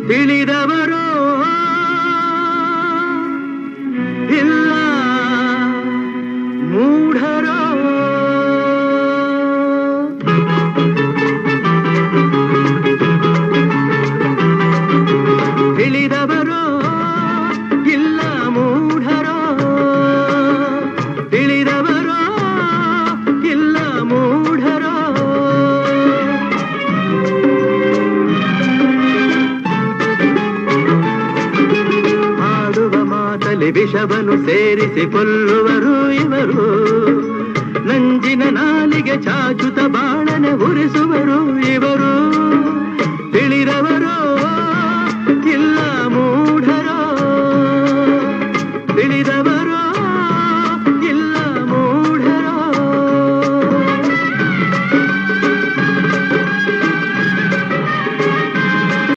ತಿಳಿದವರೋ ಇಲ್ಲ ಮೂಢರೋ. ತಿಳಿದವರೋ ಇಲ್ಲ ಮೂಢರೋ. ತಿಳಿದವರೋ ಇಲ್ಲ ಮೂಢರೋ. ಆಡುವ ಮಾತಲಿ ವಿಷವನ್ನು ಸೇರಿಸಿ ಕೊಲ್ಲುವರು ಇವರು. ನಂಜಿನ ನಾಲಿಗೆ ಚಾಚುತ ಬಾಳನೆ ಉರಿಸುವರು ಇವರು. ತಿಳಿದವರು